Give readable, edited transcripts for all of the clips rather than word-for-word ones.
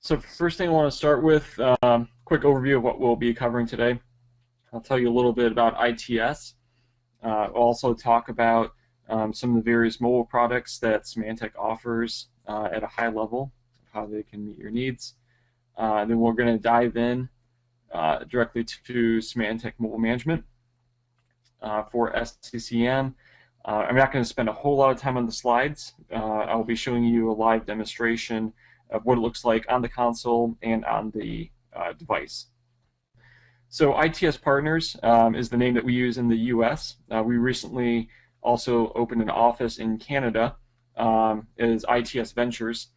So first thing I want to start with, quick overview of what we'll be covering today. I'll tell you a little bit about ITS. I'll also talk about some of the various mobile products that Symantec offers at a high level, how they can meet your needs. Then we're going to dive in directly to Symantec Mobile Management for SCCM. I'm not going to spend a whole lot of time on the slides. I'll be showing you a live demonstration of what it looks like on the console and on the device. So ITS Partners is the name that we use in the US. We recently also opened an office in Canada as ITS Ventures.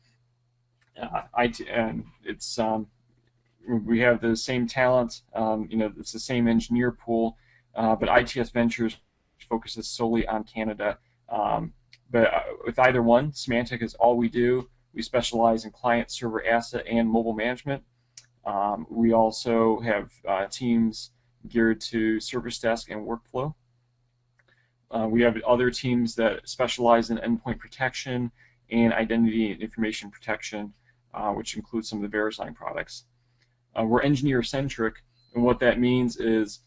We have the same talent, it's the same engineer pool, but ITS Ventures focuses solely on Canada. But with either one, Symantec is all we do. We specialize in client, server, asset, and mobile management. We also have teams geared to service desk and workflow. We have other teams that specialize in endpoint protection and identity and information protection, which includes some of the VeriSign products. We're engineer-centric, and what that means is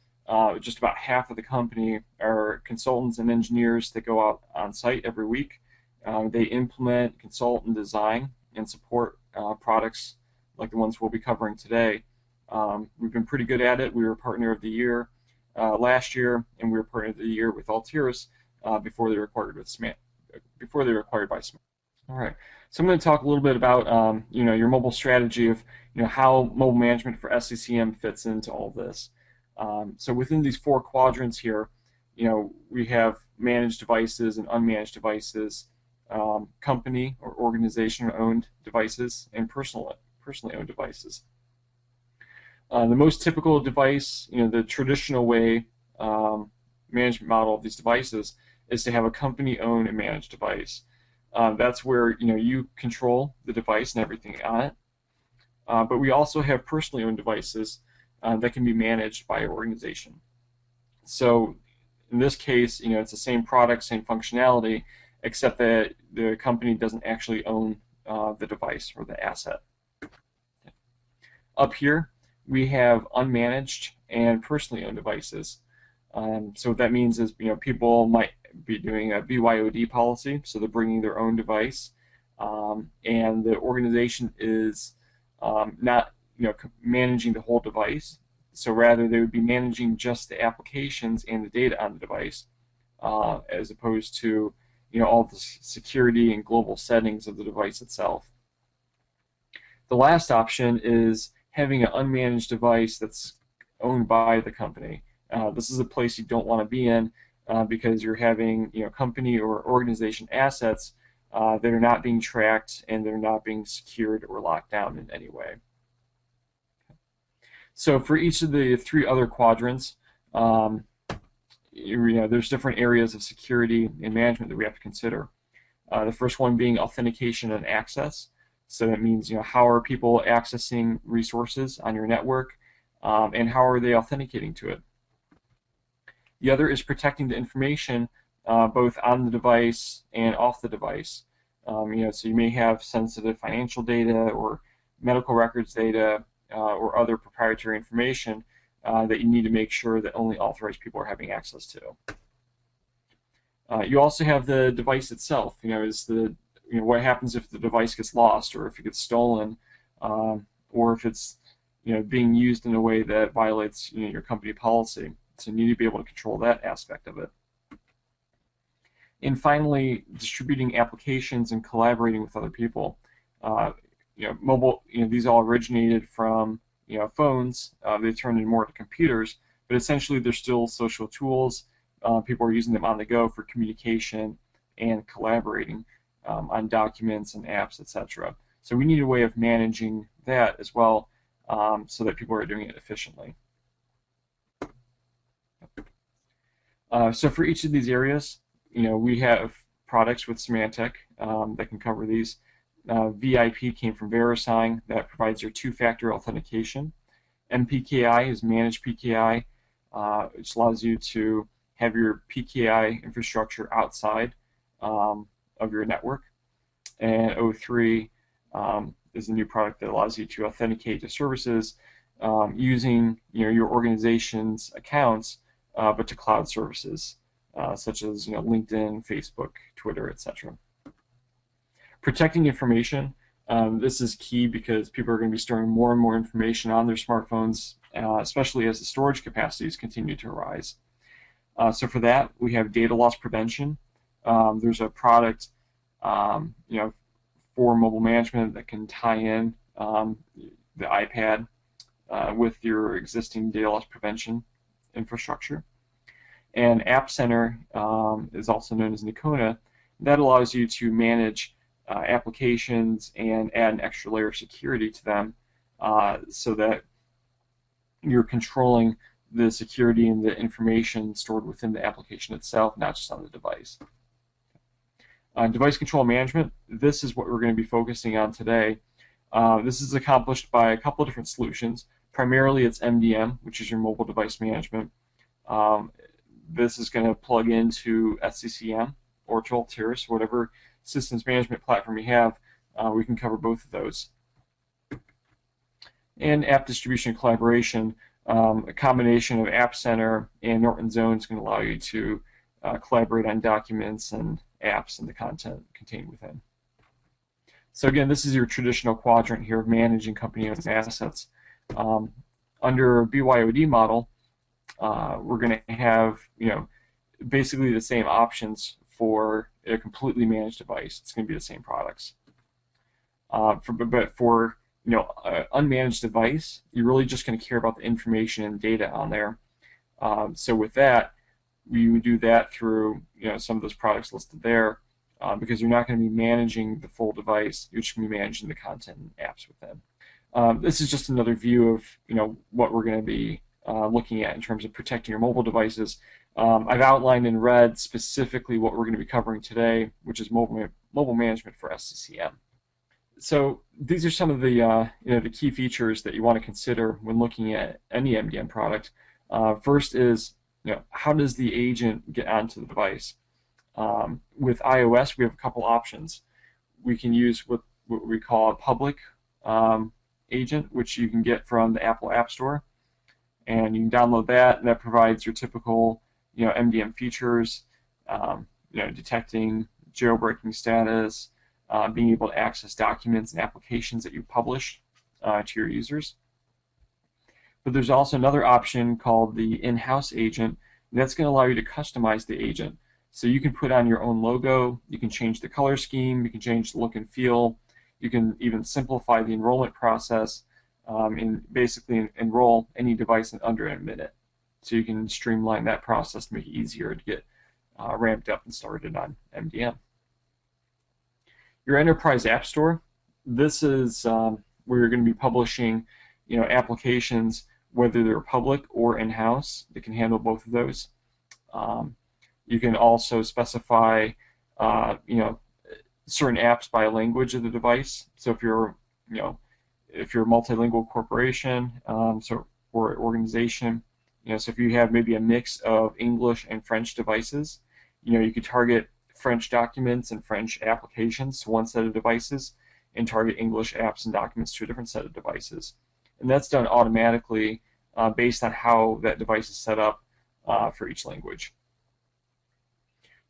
just about half of the company are consultants and engineers that go out on site every week. They implement, consult, and design and support products like the ones we'll be covering today. We've been pretty good at it. We were Partner of the Year last year, and we were Partner of the Year with Altiris before they were acquired by Symantec. All right. So I'm going to talk a little bit about your mobile strategy of how mobile management for SCCM fits into all this. So within these four quadrants here, we have managed devices and unmanaged devices, company or organization-owned devices, and personally owned devices. The most typical device, the traditional way management model of these devices is to have a company-owned and managed device. That's where you control the device and everything on it. But we also have personally owned devices that can be managed by an organization. So in this case, it's the same product, same functionality, except that the company doesn't actually own the device or the asset. Up here, we have unmanaged and personally owned devices. So what that means is, people might be doing a BYOD policy, so they're bringing their own device, and the organization is not, managing the whole device. So rather, they would be managing just the applications and the data on the device, as opposed to, all the security and global settings of the device itself. The last option is having an unmanaged device that's owned by the company. This is a place you don't want to be in because you're having company or organization assets that are not being tracked and they're not being secured or locked down in any way. So for each of the three other quadrants, there's different areas of security and management that we have to consider. The first one being authentication and access. So that means, how are people accessing resources on your network, and how are they authenticating to it? The other is protecting the information both on the device and off the device. So you may have sensitive financial data or medical records data or other proprietary information that you need to make sure that only authorized people are having access to. You also have the device itself. What happens if the device gets lost, or if it gets stolen, or if it's being used in a way that violates your company policy. So you need to be able to control that aspect of it. And finally, distributing applications and collaborating with other people. Mobile, these all originated from phones. They turned into more to computers, but essentially they're still social tools. People are using them on the go for communication and collaborating on documents and apps, etc. So we need a way of managing that as well, so that people are doing it efficiently. So for each of these areas, we have products with Symantec that can cover these. VIP came from VeriSign, that provides your two-factor authentication. MPKI is managed PKI, which allows you to have your PKI infrastructure outside of your network. And O3 is a new product that allows you to authenticate to services using your organization's accounts, but to cloud services such as LinkedIn, Facebook, Twitter, etc. Protecting information. This is key because people are going to be storing more and more information on their smartphones, especially as the storage capacities continue to rise. So for that, we have data loss prevention. There's a product, for mobile management that can tie in the iPad with your existing data loss prevention infrastructure. And App Center is also known as Nicona. That allows you to manage applications and add an extra layer of security to them so that you're controlling the security and the information stored within the application itself, not just on the device. Device control management, this is what we're going to be focusing on today. This is accomplished by a couple of different solutions. Primarily it's MDM, which is your mobile device management. This is going to plug into SCCM or Altiris, whatever systems management platform you have. We can cover both of those. And app distribution and collaboration, a combination of App Center and Norton Zone is going to allow you to collaborate on documents and apps and the content contained within. So again, this is your traditional quadrant here of managing company-owned assets. Under a BYOD model, we're going to have basically the same options for a completely managed device. It's going to be the same products. But for an unmanaged device, you're really just going to care about the information and data on there. So with that, we would do that through some of those products listed there, because you're not going to be managing the full device. You're just going to be managing the content and apps within. This is just another view of what we're going to be looking at in terms of protecting your mobile devices. I've outlined in red specifically what we're going to be covering today, which is mobile management for SCCM. So these are some of the the key features that you want to consider when looking at any MDM product. First is how does the agent get onto the device? With iOS, we have a couple options. We can use what we call a public agent, which you can get from the Apple App Store, and you can download that. And that provides your typical MDM features, detecting jailbreaking status, being able to access documents and applications that you publish to your users. But there's also another option called the in-house agent, and that's going to allow you to customize the agent. So you can put on your own logo, you can change the color scheme, you can change the look and feel, you can even simplify the enrollment process and basically enroll any device in under a minute. So you can streamline that process to make it easier to get ramped up and started on MDM. Your enterprise app store, this is where you're going to be publishing applications, whether they're public or in-house. They can handle both of those. You can also specify certain apps by language of the device. So if you're if you're a multilingual corporation or organization, so if you have maybe a mix of English and French devices, you could target French documents and French applications to one set of devices and target English apps and documents to a different set of devices. And that's done automatically based on how that device is set up for each language.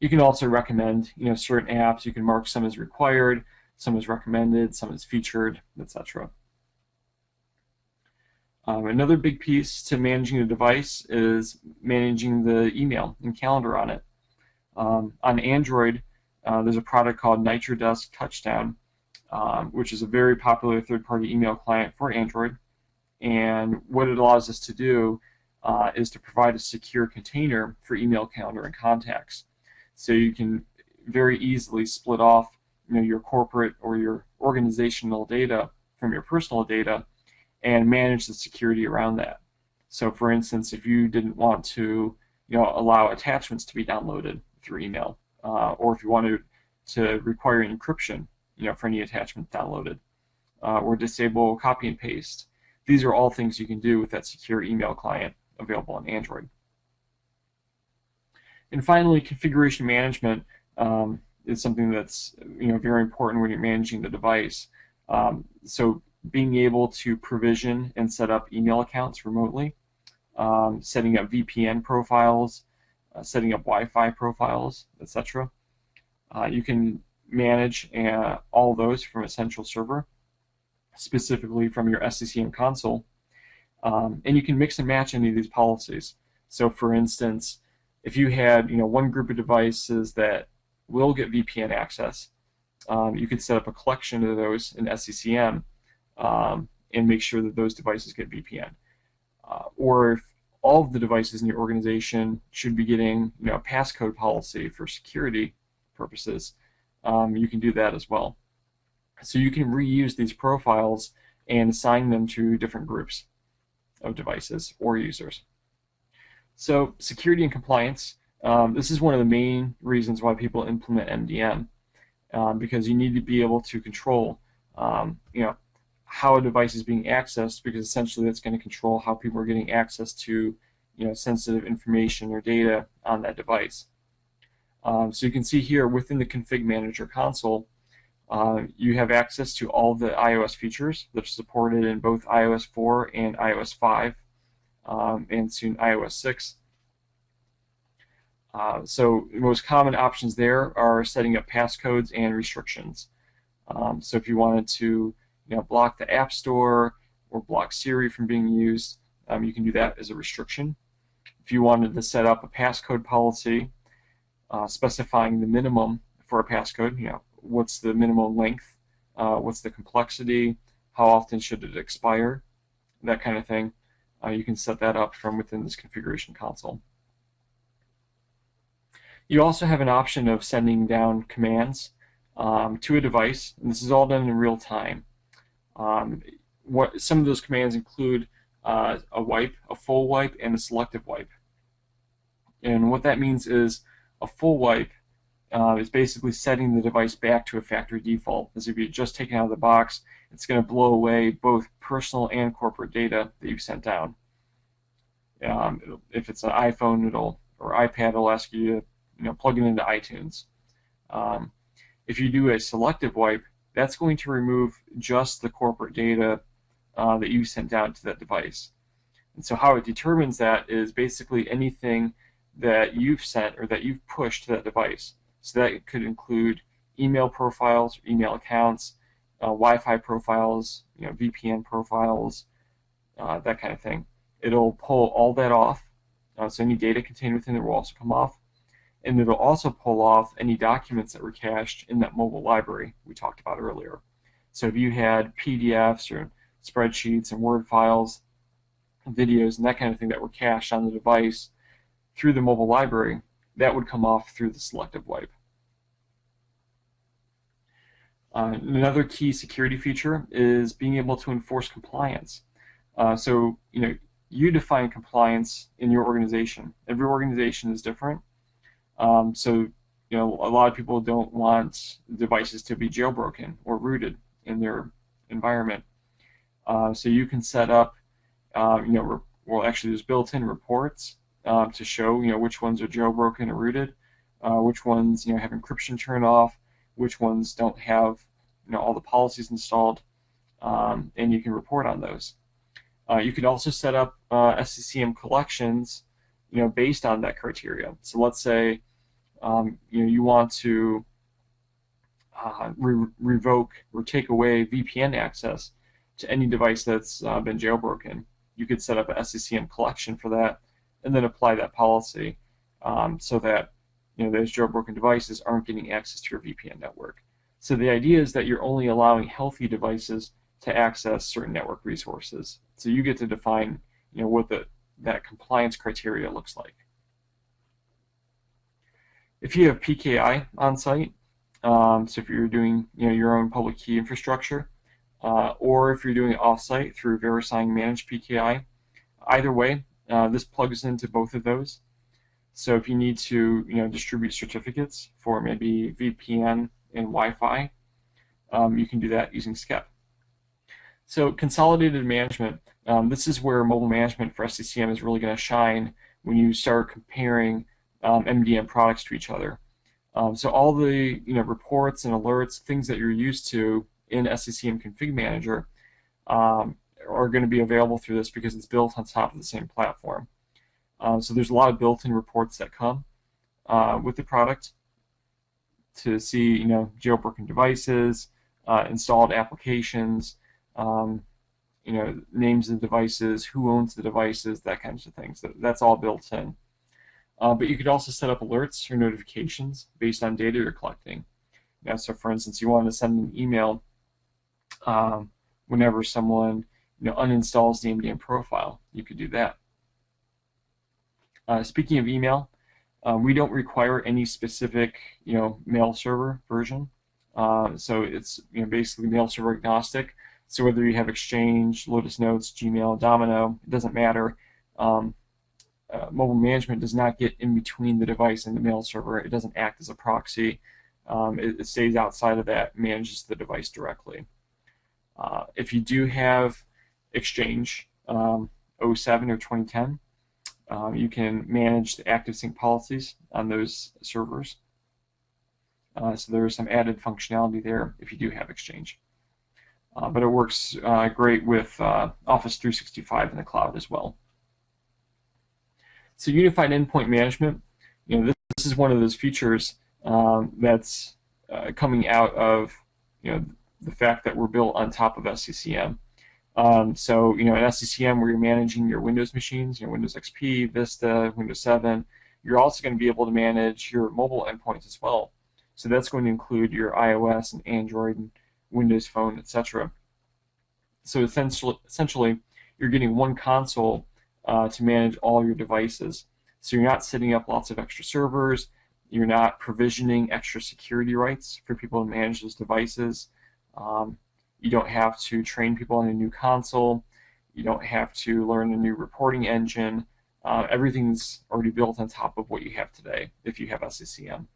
You can also recommend certain apps. You can mark some as required, some as recommended, some as featured, etc. Another big piece to managing a device is managing the email and calendar on it. On Android, there's a product called NitroDesk Touchdown, which is a very popular third-party email client for Android. And what it allows us to do is to provide a secure container for email, calendar, and contacts. So you can very easily split off your corporate or your organizational data from your personal data and manage the security around that. So for instance, if you didn't want to allow attachments to be downloaded through email, or if you wanted to require encryption for any attachment downloaded, or disable copy and paste, these are all things you can do with that secure email client available on Android. And finally, configuration management is something that's very important when you're managing the device. So being able to provision and set up email accounts remotely, setting up VPN profiles, setting up Wi-Fi profiles, etc. You can manage all those from a central server, specifically from your SCCM console. And you can mix and match any of these policies. So for instance, if you had one group of devices that will get VPN access, you could set up a collection of those in SCCM and make sure that those devices get VPN. Or if all of the devices in your organization should be getting a passcode policy for security purposes, you can do that as well. So you can reuse these profiles and assign them to different groups of devices or users. So security and compliance, this is one of the main reasons why people implement MDM, because you need to be able to control how a device is being accessed, because essentially that's going to control how people are getting access to sensitive information or data on that device. So you can see here within the Config Manager console, you have access to all the iOS features that are supported in both iOS 4 and iOS 5, and soon iOS 6. So the most common options there are setting up passcodes and restrictions. So if you wanted to block the App Store or block Siri from being used, you can do that as a restriction. If you wanted to set up a passcode policy, specifying the minimum for a passcode, what's the minimum length, what's the complexity, how often should it expire, that kind of thing, you can set that up from within this configuration console. You also have an option of sending down commands to a device, and this is all done in real time. Some of those commands include a wipe, a full wipe, and a selective wipe. And what that means is a full wipe is basically setting the device back to a factory default. As if you just take it out of the box, it's going to blow away both personal and corporate data that you sent down. If it's an iPhone or iPad, it'll ask you to plug it into iTunes. If you do a selective wipe, that's going to remove just the corporate data that you sent down to that device. And so how it determines that is basically anything that you've sent or that you've pushed to that device. So that could include email profiles, email accounts, Wi-Fi profiles, VPN profiles, that kind of thing. It'll pull all that off. So any data contained within it will also come off. And it'll also pull off any documents that were cached in that mobile library we talked about earlier. So if you had PDFs or spreadsheets and Word files, videos, and that kind of thing that were cached on the device through the mobile library, that would come off through the selective wipe. Another key security feature is being able to enforce compliance. So you define compliance in your organization. Every organization is different. So a lot of people don't want devices to be jailbroken or rooted in their environment. So you can set up, well, actually there's built-in reports to show which ones are jailbroken or rooted, which ones have encryption turned off, which ones don't have all the policies installed, and you can report on those. You could also set up SCCM collections based on that criteria. So let's say you want to revoke or take away VPN access to any device that's been jailbroken. You could set up an SCCM collection for that and then apply that policy so that those jailbroken devices aren't getting access to your VPN network. So the idea is that you're only allowing healthy devices to access certain network resources. So you get to define what that compliance criteria looks like. If you have PKI on site, so if you're doing your own public key infrastructure, or if you're doing it off-site through VeriSign managed PKI, either way, this plugs into both of those. So if you need to distribute certificates for maybe VPN and Wi-Fi, you can do that using SCCM. So consolidated management, this is where mobile management for SCCM is really going to shine when you start comparing MDM products to each other. So all the reports and alerts, things that you're used to in SCCM Config Manager are going to be available through this because it's built on top of the same platform. So there's a lot of built-in reports that come with the product to see, jailbroken devices, installed applications, names of devices, who owns the devices, that kinds of things. That's all built in. But you could also set up alerts or notifications based on data you're collecting. So for instance, you want to send an email whenever someone uninstalls the MDM profile. You could do that. Speaking of email, we don't require any specific mail server version. So it's basically mail server agnostic. So whether you have Exchange, Lotus Notes, Gmail, Domino, it doesn't matter. Mobile management does not get in between the device and the mail server. It doesn't act as a proxy. It stays outside of that, manages the device directly. If you do have Exchange 07 or 2010, you can manage the active sync policies on those servers. So there is some added functionality there if you do have Exchange. But it works great with Office 365 in the cloud as well. So unified endpoint management, this is one of those features that's coming out of the fact that we're built on top of SCCM. So in SCCM, where you're managing your Windows machines, Windows XP, Vista, Windows 7, you're also going to be able to manage your mobile endpoints as well. So that's going to include your iOS and Android and Windows Phone, etc. So essentially, you're getting one console to manage all your devices. So you're not setting up lots of extra servers. You're not provisioning extra security rights for people to manage those devices. You don't have to train people on a new console. You don't have to learn a new reporting engine. Everything's already built on top of what you have today if you have SCCM.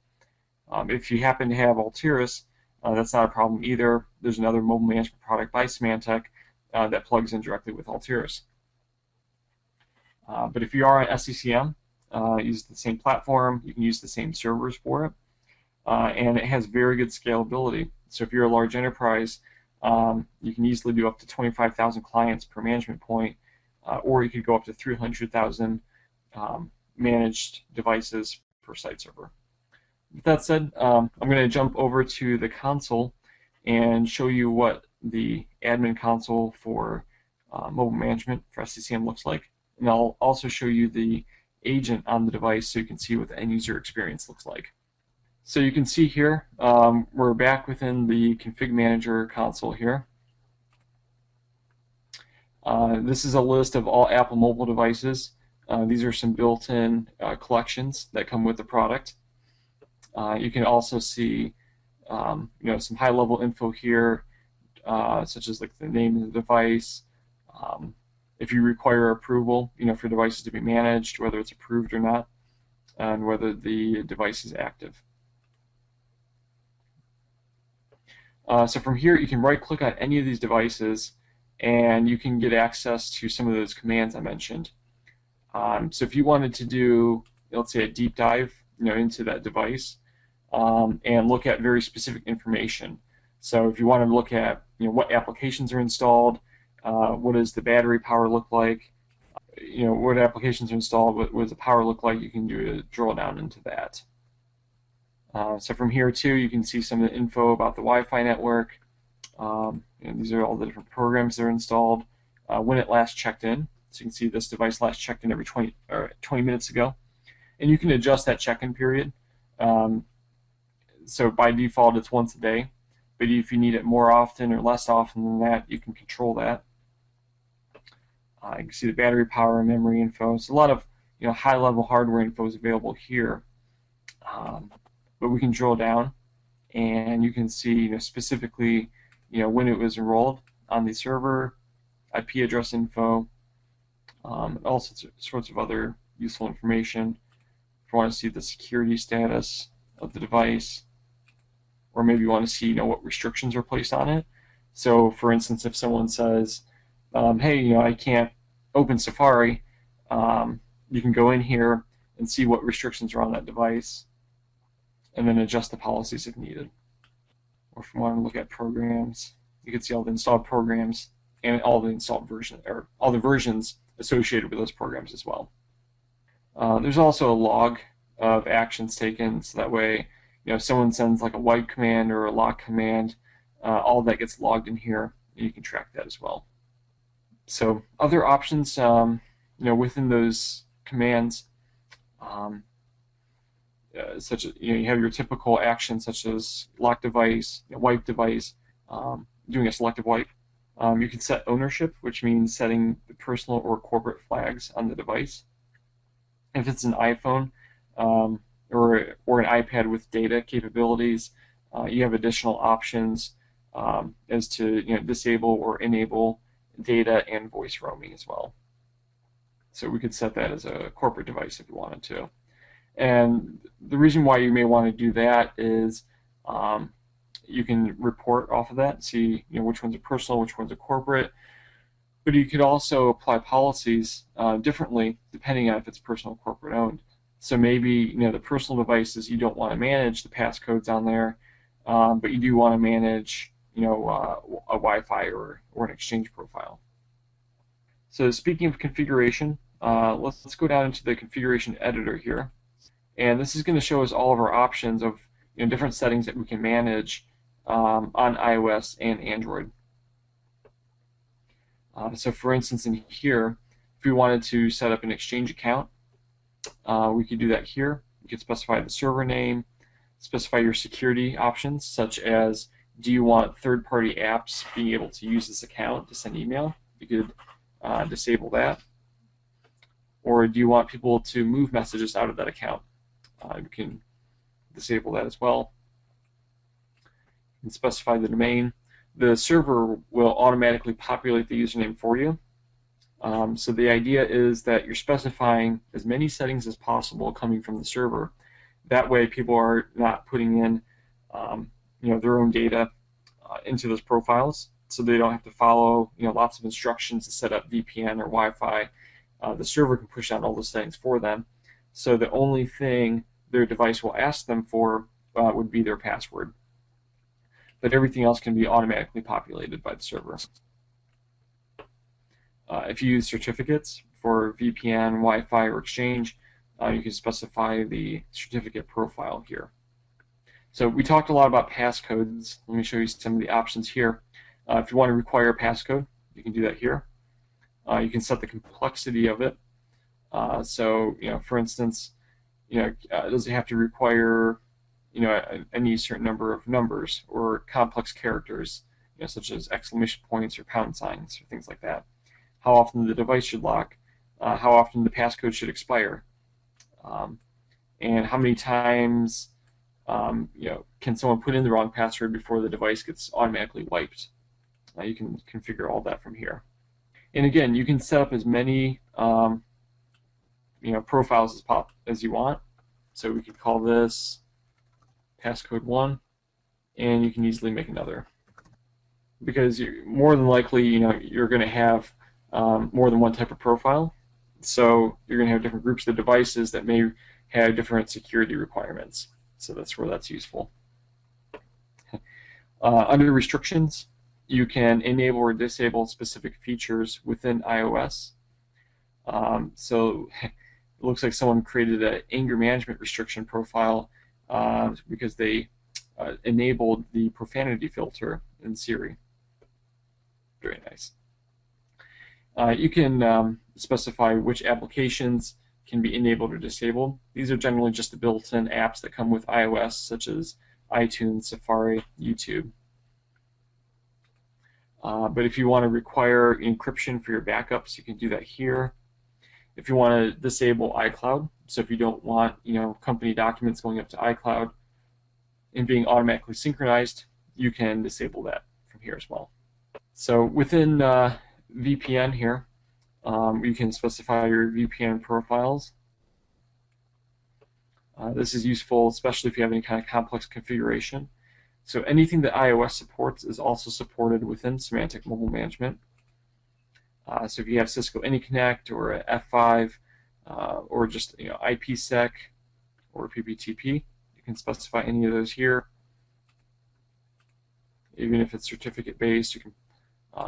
If you happen to have Altiris, that's not a problem either. There's another mobile management product by Symantec that plugs in directly with Altiris. But if you are on SCCM, use the same platform, you can use the same servers for it, and it has very good scalability. So if you're a large enterprise, you can easily do up to 25,000 clients per management point, or you could go up to 300,000 managed devices per site server. With that said, I'm going to jump over to the console and show you what the admin console for mobile management for SCCM looks like. And I'll also show you the agent on the device so you can see what the end user experience looks like. So you can see here, we're back within the Config Manager console here. This is a list of all Apple mobile devices. These are some built-in collections that come with the product. You can also see some high-level info here, such as like the name of the device, if you require approval, for devices to be managed, whether it's approved or not, and whether the device is active. So from here, you can right-click on any of these devices, and you can get access to some of those commands I mentioned. So if you wanted to do, let's say, a deep dive, into that device, and look at very specific information. So if you want to look at, what applications are installed, what does the battery power look like, what applications are installed, what does the power look like, you can do a drill down into that. So from here too, you can see some of the info about the Wi-Fi network. These are all the different programs that are installed, when it last checked in. So you can see this device last checked in every 20 minutes ago. And you can adjust that check-in period. So by default, it's once a day. But if you need it more often or less often than that, you can control that. You can see the battery power and memory info. So a lot of high-level hardware info is available here. But we can drill down, and you can see specifically when it was enrolled on the server, IP address info, all sorts of other useful information. If you want to see the security status of the device, or maybe you want to see what restrictions are placed on it. So for instance, if someone says, hey, I can't open Safari, you can go in here and see what restrictions are on that device, and then adjust the policies if needed. Or if you want to look at programs, you can see all the installed programs and all the installed all the versions associated with those programs as well. There's also a log of actions taken, so that way, if someone sends like a wipe command or a lock command, all that gets logged in here, and you can track that as well. So other options, within those commands, such as you have your typical actions such as lock device, wipe device, doing a selective wipe. You can set ownership, which means setting the personal or corporate flags on the device. If it's an iPhone or an iPad with data capabilities, you have additional options as to disable or enable data and voice roaming as well. So we could set that as a corporate device if you wanted to. And the reason why you may want to do that is you can report off of that, see which ones are personal, which ones are corporate. But you could also apply policies differently depending on if it's personal or corporate owned. So maybe the personal devices you don't want to manage the passcodes on there, but you do want to manage a Wi-Fi or an Exchange profile. So speaking of configuration, let's go down into the configuration editor here, and this is going to show us all of our options of different settings that we can manage on iOS and Android. So for instance, in here, if we wanted to set up an Exchange account, we could do that here. You could specify the server name, specify your security options, such as do you want third-party apps being able to use this account to send email? You could disable that. Or do you want people to move messages out of that account? You can disable that as well. You can specify the domain. The server will automatically populate the username for you. So the idea is that you're specifying as many settings as possible coming from the server. That way people are not putting in their own data into those profiles, so they don't have to follow lots of instructions to set up VPN or Wi-Fi. The server can push out all those settings for them. So the only thing their device will ask them for would be their password. But everything else can be automatically populated by the server. If you use certificates for VPN, Wi-Fi, or Exchange, you can specify the certificate profile here. So we talked a lot about passcodes. Let me show you some of the options here. If you want to require a passcode, you can do that here. You can set the complexity of it. So, for instance, does it have to require any certain number of numbers or complex characters, such as exclamation points or pound signs or things like that? How often the device should lock? How often the passcode should expire? And how many times can someone put in the wrong password before the device gets automatically wiped? You can configure all that from here. And again, you can set up as many profiles as you want. So we could call this passcode 1, and you can easily make another. Because more than likely, you're going to have more than one type of profile. So you're going to have different groups of devices that may have different security requirements. So that's where that's useful. Under restrictions, you can enable or disable specific features within iOS. So it looks like someone created an anger management restriction profile because they enabled the profanity filter in Siri. Very nice. You can specify which applications can be enabled or disabled. These are generally just the built-in apps that come with iOS, such as iTunes, Safari, YouTube. But if you want to require encryption for your backups, you can do that here. If you want to disable iCloud, so if you don't want company documents going up to iCloud and being automatically synchronized, you can disable that from here as well. So within VPN here, you can specify your VPN profiles. This is useful, especially if you have any kind of complex configuration. So anything that iOS supports is also supported within Symantec Mobile Management. So if you have Cisco AnyConnect or F5 or just IPsec or PPTP, you can specify any of those here. If even if it's certificate based, you can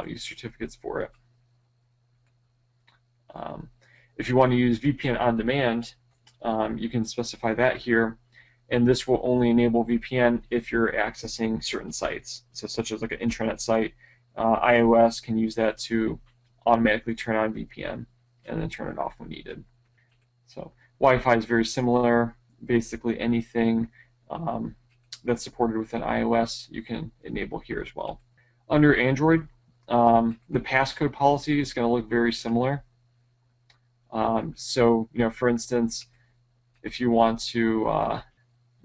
use certificates for it. If you want to use VPN on demand, you can specify that here, and this will only enable VPN if you're accessing certain sites, so such as like an intranet site. iOS can use that to automatically turn on VPN and then turn it off when needed. So Wi-Fi is very similar. Basically anything that's supported within iOS you can enable here as well. Under Android, the passcode policy is going to look very similar. So, for instance, if you want to,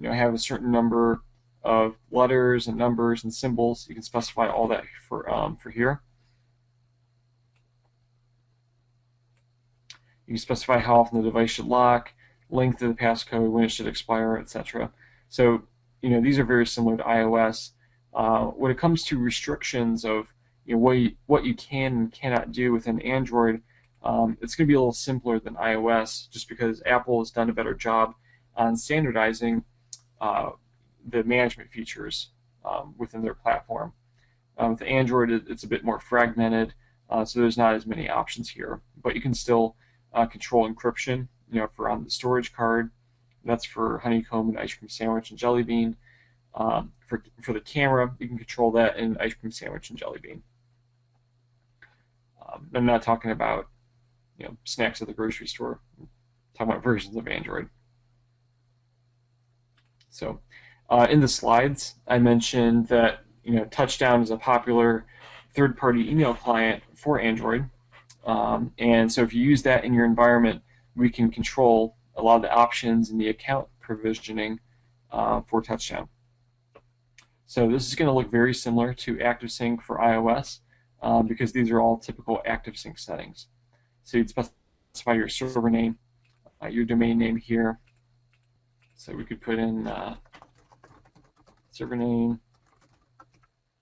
have a certain number of letters and numbers and symbols, you can specify all that for here. You can specify how often the device should lock, length of the passcode, when it should expire, etc. So, these are very similar to iOS. When it comes to restrictions of what you can and cannot do within Android, it's going to be a little simpler than iOS, just because Apple has done a better job on standardizing the management features within their platform. With Android, it's a bit more fragmented, so there's not as many options here. But you can still control encryption, for on the storage card. That's for honeycomb and ice cream sandwich and jelly bean. For the camera, you can control that in ice cream sandwich and jelly bean. I'm not talking about snacks at the grocery store. I'm talking about versions of Android. So in the slides, I mentioned that Touchdown is a popular third-party email client for Android, and so if you use that in your environment, we can control a lot of the options in the account provisioning for Touchdown. So this is going to look very similar to ActiveSync for iOS because these are all typical ActiveSync settings. So you'd specify your server name, your domain name here. So we could put in server name,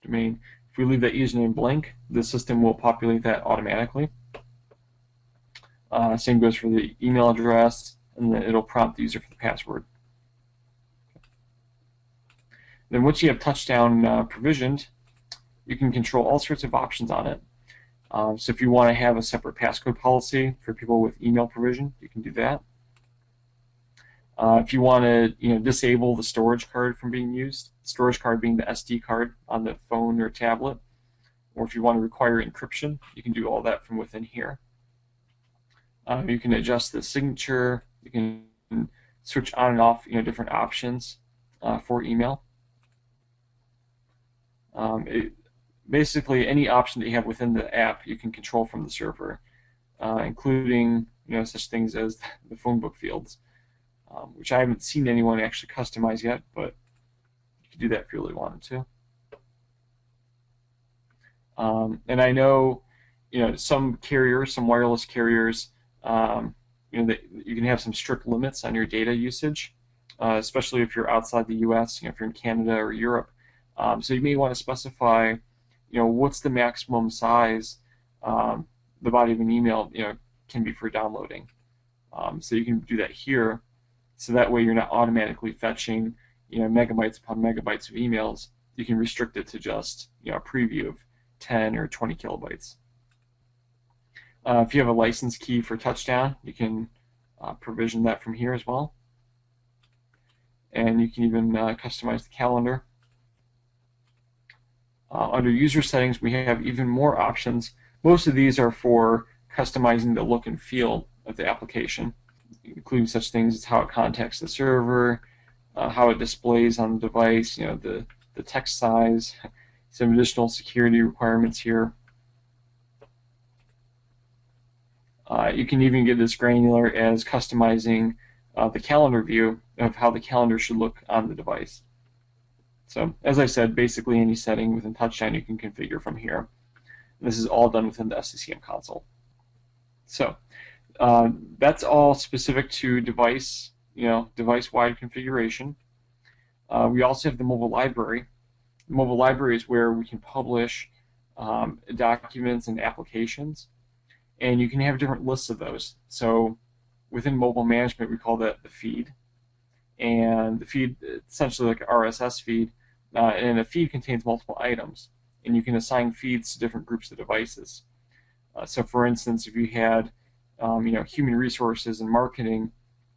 domain. If we leave that username blank, the system will populate that automatically. Same goes for the email address, and then it'll prompt the user for the password. Then once you have Touchdown provisioned, you can control all sorts of options on it. So if you want to have a separate passcode policy for people with email provision, you can do that. If you want to disable the storage card from being used, storage card being the SD card on the phone or tablet, or if you want to require encryption, you can do all that from within here. You can adjust the signature. You can switch on and off different options for email. Basically, any option that you have within the app, you can control from the server, including such things as the phone book fields, which I haven't seen anyone actually customize yet, but you could do that if you really wanted to. And I know, some carriers, some wireless carriers, that you can have some strict limits on your data usage, especially if you're outside the U.S. If you're in Canada or Europe. So you may want to specify, what's the maximum size the body of an email, can be for downloading. So you can do that here, so that way you're not automatically fetching, megabytes upon megabytes of emails. You can restrict it to just, a preview of 10 or 20 kilobytes. If you have a license key for Touchdown, you can provision that from here as well. And you can even customize the calendar. Under user settings, we have even more options. Most of these are for customizing the look and feel of the application, including such things as how it contacts the server, how it displays on the device, the text size, some additional security requirements here. You can even get as granular as customizing the calendar view of how the calendar should look on the device. So, as I said, basically any setting within Touchdown you can configure from here. This is all done within the SCCM console. So, that's all specific to device, device-wide configuration. We also have the mobile library. The mobile library is where we can publish documents and applications, and you can have different lists of those. So, within mobile management, we call that the feed, and the feed, essentially like an RSS feed, and a feed contains multiple items, and you can assign feeds to different groups of devices. So for instance, if you had human resources and marketing,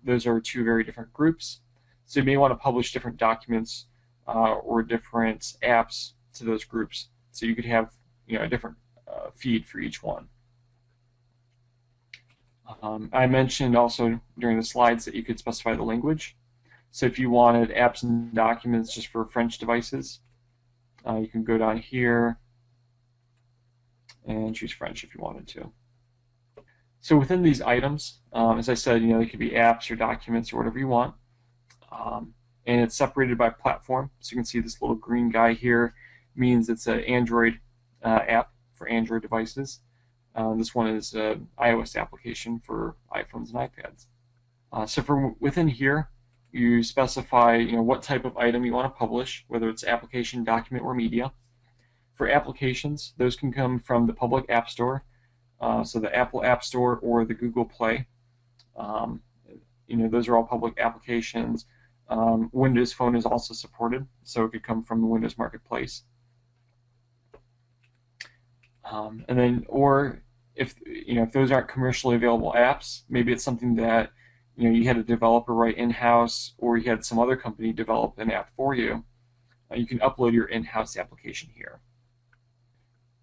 those are two very different groups. So you may want to publish different documents or different apps to those groups. So you could have a different feed for each one. I mentioned also during the slides that you could specify the language. So if you wanted apps and documents just for French devices, you can go down here and choose French if you wanted to. So within these items, as I said, they could be apps or documents or whatever you want. And it's separated by platform. So you can see this little green guy here means it's an Android app for Android devices. This one is an iOS application for iPhones and iPads. So from within here, you specify what type of item you want to publish, whether it's application, document, or media. For applications, those can come from the public App Store, so the Apple App Store or the Google Play. Those are all public applications. Windows Phone is also supported, so it could come from the Windows Marketplace. And then, or if those aren't commercially available apps, maybe it's something that you had a developer write in-house, or you had some other company develop an app for you. You can upload your in-house application here.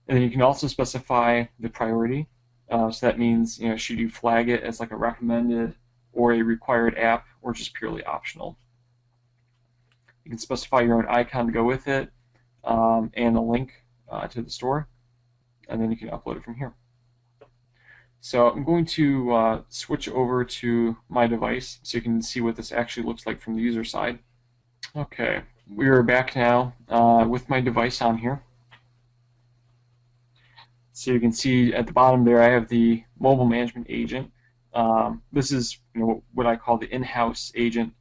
And then you can also specify the priority. So that means should you flag it as like a recommended or a required app, or just purely optional. You can specify your own icon to go with it, and a link to the store, and then you can upload it from here. So I'm going to switch over to my device so you can see what this actually looks like from the user side. Okay, we are back now with my device on here. So you can see at the bottom there I have the mobile management agent. This is what I call the in-house agent,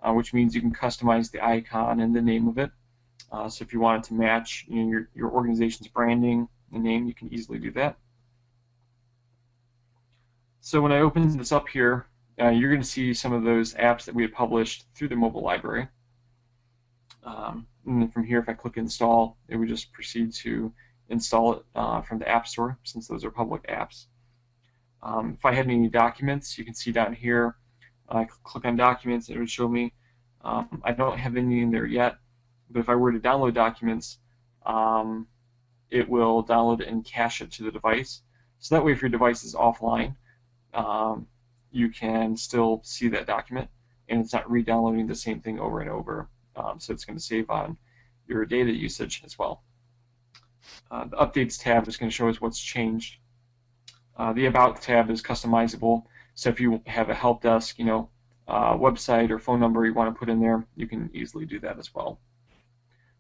which means you can customize the icon and the name of it. So if you wanted to match your organization's branding, the name, you can easily do that. So when I open this up here, you're going to see some of those apps that we had published through the mobile library. And then from here, if I click install, it would just proceed to install it from the App Store, since those are public apps. If I had any documents, you can see down here, I click on documents, it would show me. I don't have any in there yet, but if I were to download documents, it will download it and cache it to the device. So that way, if your device is offline, you can still see that document, and it's not re-downloading the same thing over and over. So it's going to save on your data usage as well. The Updates tab is going to show us what's changed. The About tab is customizable, so if you have a help desk, website or phone number you want to put in there, you can easily do that as well.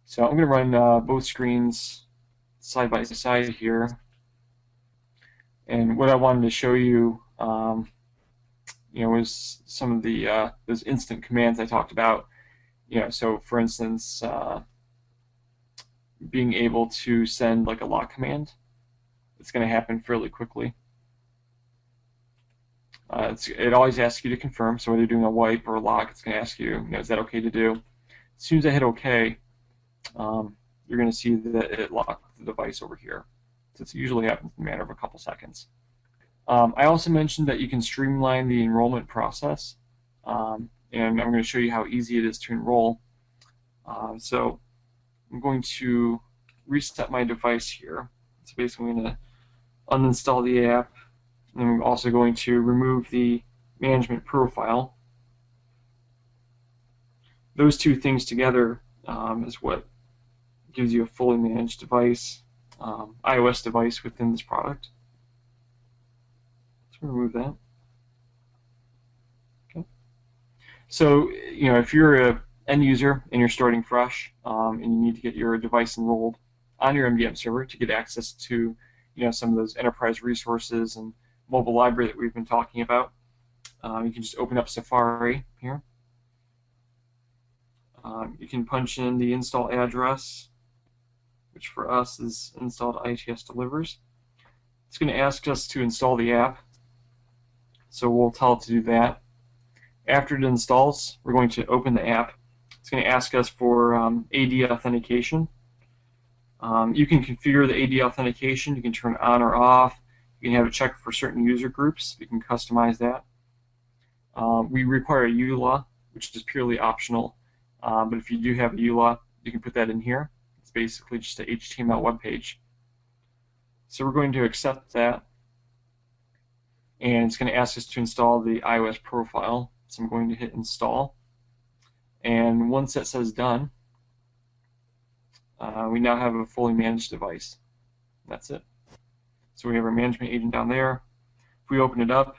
So I'm going to run both screens side by side here, and what I wanted to show you, was some of the those instant commands I talked about. So for instance, being able to send like a lock command, it's going to happen fairly quickly. It always asks you to confirm, so whether you're doing a wipe or a lock, it's going to ask you, is that okay to do? As soon as I hit OK, you're going to see that it locked the device over here. So it usually happens in a matter of a couple seconds. I also mentioned that you can streamline the enrollment process, and I'm going to show you how easy it is to enroll. So I'm going to reset my device here. So basically I'm going to uninstall the app, and I'm also going to remove the management profile. Those two things together is what gives you a fully managed device, iOS device within this product. So remove that. Okay. So if you're an end user and you're starting fresh, and you need to get your device enrolled on your MDM server to get access to some of those enterprise resources and mobile library that we've been talking about, you can just open up Safari here. You can punch in the install address, which for us is installed ITS delivers. It's going to ask us to install the app, so we'll tell it to do that. After it installs, we're going to open the app. It's going to ask us for AD authentication. You can configure the AD authentication. You can turn it on or off. You can have it checked for certain user groups. You can customize that. We require a EULA, which is purely optional. But if you do have a EULA, you can put that in here. It's basically just an HTML web page. So we're going to accept that. And it's going to ask us to install the iOS profile. So I'm going to hit install. And once that says done, we now have a fully managed device. That's it. So we have our management agent down there. If we open it up,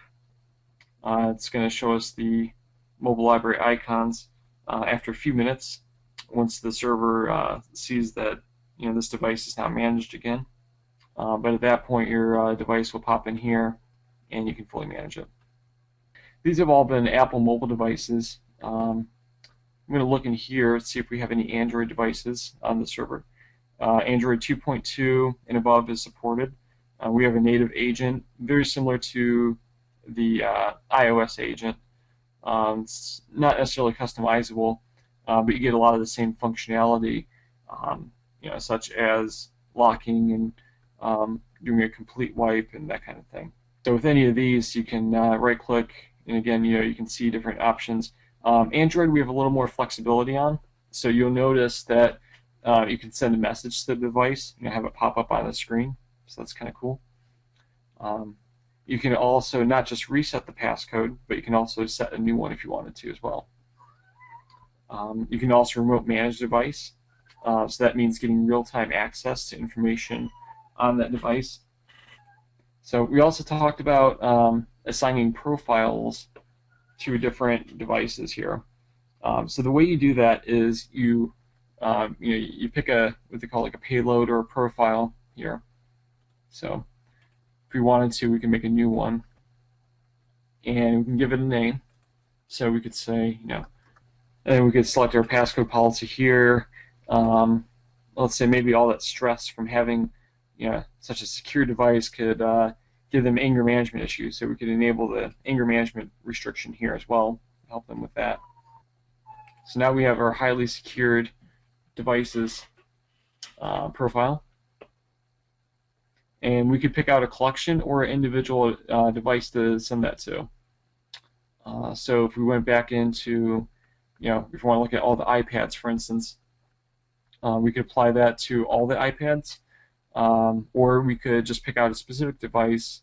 it's going to show us the mobile library icons after a few minutes, once the server sees that this device is now managed again. But at that point, your device will pop in here, and you can fully manage it. These have all been Apple mobile devices. I'm going to look in here, see if we have any Android devices on the server. Android 2.2 and above is supported. We have a native agent, very similar to the iOS agent. It's not necessarily customizable, but you get a lot of the same functionality, such as locking and doing a complete wipe and that kind of thing. So with any of these, you can right-click, and again, you can see different options. Android, we have a little more flexibility on, so you'll notice that you can send a message to the device and have it pop up on the screen. So that's kind of cool. You can also not just reset the passcode, but you can also set a new one if you wanted to as well. You can also remote manage the device. So that means getting real-time access to information on that device. So we also talked about assigning profiles to different devices here. So the way you do that is you pick what they call like a payload or a profile here. So if we wanted to, we can make a new one, and we can give it a name. So we could say, and we could select our passcode policy here. Let's say maybe all that stress from having, such a secure device could give them anger management issues. So we could enable the anger management restriction here as well, help them with that. So now we have our highly secured devices profile. And we could pick out a collection or an individual device to send that to. So if we went back into, if we want to look at all the iPads, for instance, we could apply that to all the iPads, or we could just pick out a specific device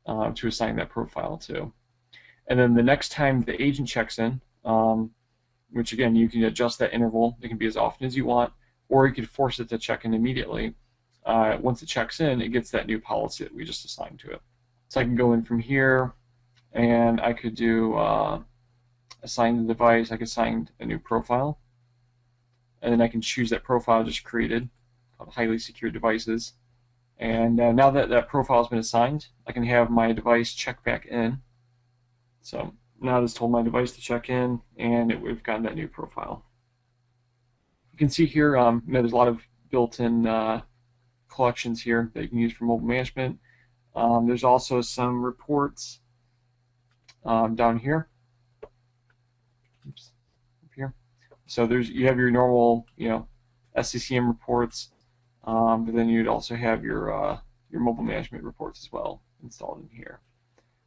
to assign that profile to. And then the next time the agent checks in, which again, you can adjust that interval. It can be as often as you want, or you could force it to check in immediately. Once it checks in, it gets that new policy that we just assigned to it. So I can go in from here, and I could do assign the device. I could assign a new profile, and then I can choose that profile I just created, called highly secure devices. And now that that profile has been assigned, I can have my device check back in. So now it's told my device to check in, and we've gotten that new profile. You can see here, there's a lot of built-in collections here that you can use for mobile management. There's also some reports down here. Oops, up here. So you have your normal, SCCM reports, but then you'd also have your mobile management reports as well installed in here.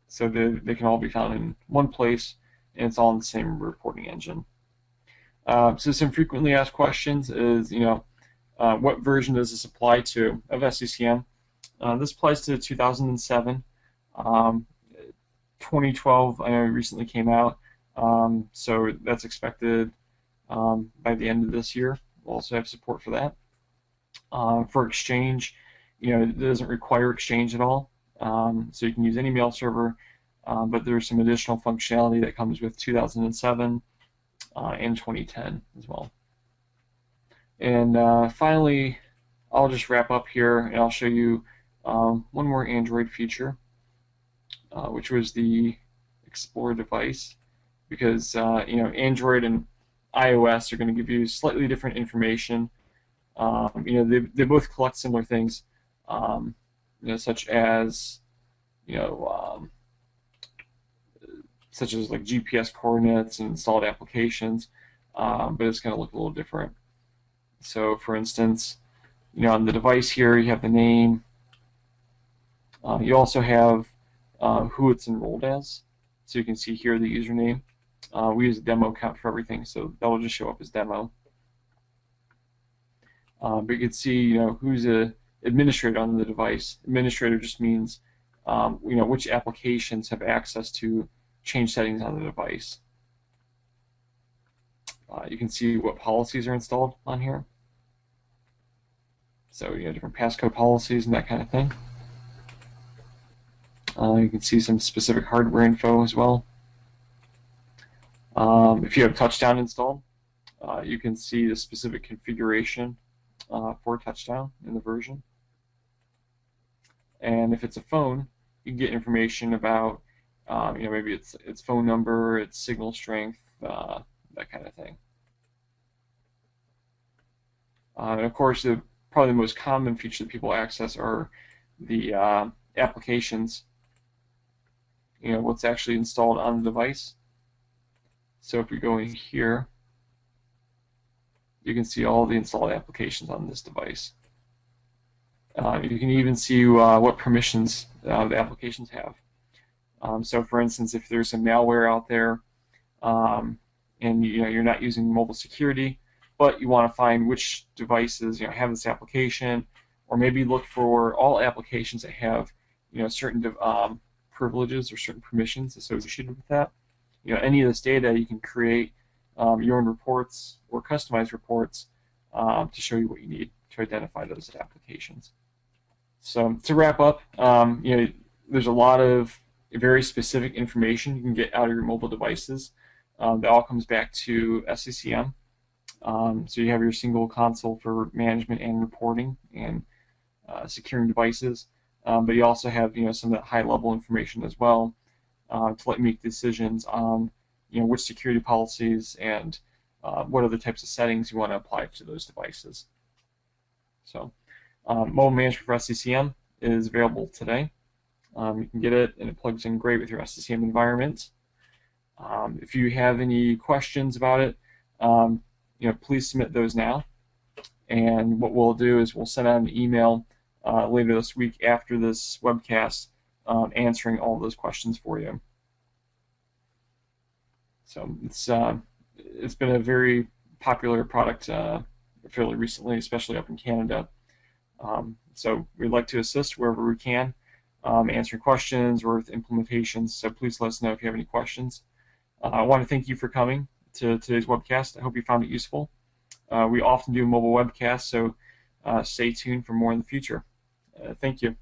So they can all be found in one place, and it's all in the same reporting engine. So some frequently asked questions is, what version does this apply to of SCCM? This applies to 2007. 2012, I know recently came out, so that's expected by the end of this year. We'll also have support for that. For Exchange, it doesn't require Exchange at all, so you can use any mail server, but there's some additional functionality that comes with 2007 and 2010 as well. And finally, I'll just wrap up here, and I'll show you one more Android feature, which was the Explore device, because Android and iOS are going to give you slightly different information. They both collect similar things, such as such as like GPS coordinates and installed applications, but it's going to look a little different. So for instance, on the device here you have the name. You also have who it's enrolled as. So you can see here the username. We use a demo account for everything, so that will just show up as demo. But you can see, who's a administrator on the device. Administrator just means, which applications have access to change settings on the device. You can see what policies are installed on here. So, different passcode policies and that kind of thing. You can see some specific hardware info as well. If you have Touchdown installed, you can see the specific configuration for Touchdown in the version. And if it's a phone, you can get information about, maybe its phone number, its signal strength, that kind of thing. And of course, probably the most common feature that people access are the applications. What's actually installed on the device. So if we go in here, you can see all the installed applications on this device. You can even see what permissions the applications have. So for instance, if there's some malware out there and you're not using mobile security, but you want to find which devices have this application, or maybe look for all applications that have certain privileges or certain permissions associated with that. Any of this data, you can create your own reports or customized reports to show you what you need to identify those applications. So to wrap up, there's a lot of very specific information you can get out of your mobile devices. That all comes back to SCCM. So you have your single console for management and reporting and securing devices. But you also have some of that high-level information as well to let you make decisions on which security policies and what other types of settings you want to apply to those devices. So mobile management for SCCM is available today. You can get it, and it plugs in great with your SCCM environment. If you have any questions about it, please submit those now. And what we'll do is we'll send out an email later this week after this webcast answering all those questions for you. So it's been a very popular product fairly recently, especially up in Canada. So we'd like to assist wherever we can, answering questions or with implementations. So please let us know if you have any questions. I want to thank you for coming to today's webcast. I hope you found it useful. We often do mobile webcasts, so stay tuned for more in the future. Thank you.